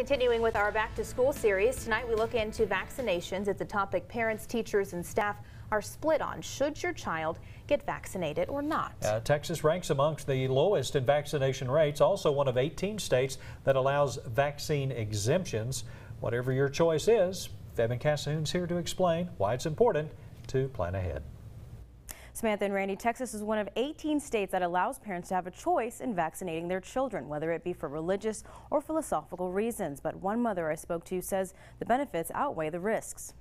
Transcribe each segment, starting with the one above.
Continuing with our Back to School series, tonight we look into vaccinations. It's a topic parents, teachers, and staff are split on. Should your child get vaccinated or not? Texas ranks amongst the lowest in vaccination rates, also one of 18 states that allows vaccine exemptions. Whatever your choice is, Febin Cassahoon's here to explain why it's important to plan ahead. Samantha and Randy, Texas is one of 18 states that allows parents to have a choice in vaccinating their children, whether it be for religious or philosophical reasons. But one mother I spoke to says the benefits outweigh the risks.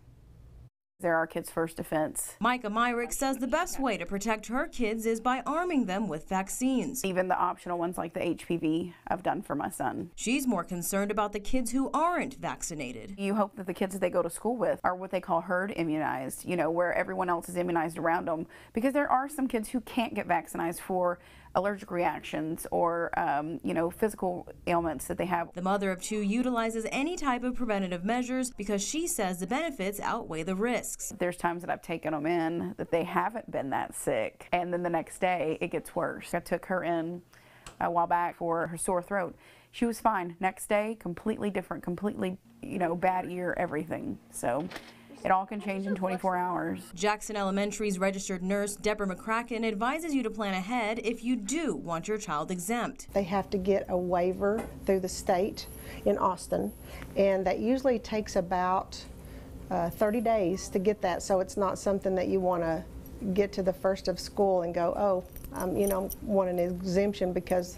They're our kids' first defense. Micah Myrick says the best way to protect her kids is by arming them with vaccines. Even the optional ones like the HPV I've done for my son. She's more concerned about the kids who aren't vaccinated. You hope that the kids that they go to school with are what they call herd immunized, where everyone else is immunized around them. Because there are some kids who can't get vaccinated for allergic reactions or, physical ailments that they have. The mother of two utilizes any type of preventative measures because she says the benefits outweigh the risks. There's times that I've taken them in that they haven't been that sick, and then the next day it gets worse. I took her in a while back for her sore throat. She was fine. Next day, completely different, completely, bad ear, everything. So it all can change in 24 hours. Jackson Elementary's registered nurse, Deborah McCracken, advises you to plan ahead if you do want your child exempt. They have to get a waiver through the state in Austin, and that usually takes about 30 days to get that, so it's not something that you want to get to the first of school and go, oh, want an exemption because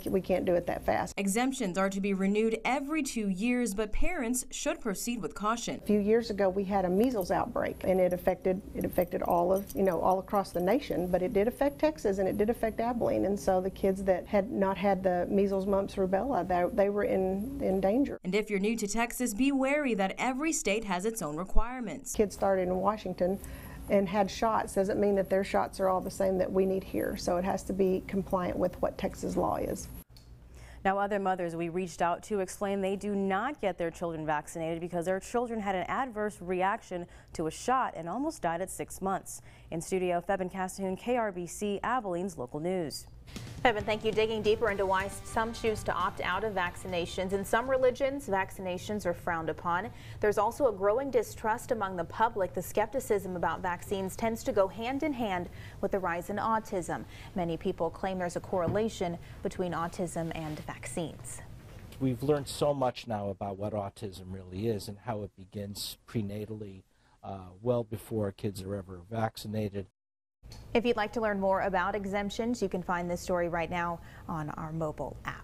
we can't do it that fast. Exemptions are to be renewed every 2 years, but parents should proceed with caution. A few years ago, we had a measles outbreak, and it affected all across the nation, but it did affect Texas and it did affect Abilene, and so the kids that had not had the measles, mumps, rubella, they were in danger. And if you're new to Texas, be wary that every state has its own requirements. Kids started in Washington and had shots doesn't mean that their shots are all the same that we need here. So it has to be compliant with what Texas law is. Now, other mothers we reached out to explain they do not get their children vaccinated because their children had an adverse reaction to a shot and almost died at 6 months. In studio, Febin Cassahoon, KRBC, Abilene's local news. Febin, thank you. Digging deeper into why some choose to opt out of vaccinations. In some religions, vaccinations are frowned upon. There's also a growing distrust among the public. The skepticism about vaccines tends to go hand in hand with the rise in autism. Many people claim there's a correlation between autism and vaccines. We've learned so much now about what autism really is and how it begins prenatally, well before kids are ever vaccinated. If you'd like to learn more about exemptions, you can find this story right now on our mobile app.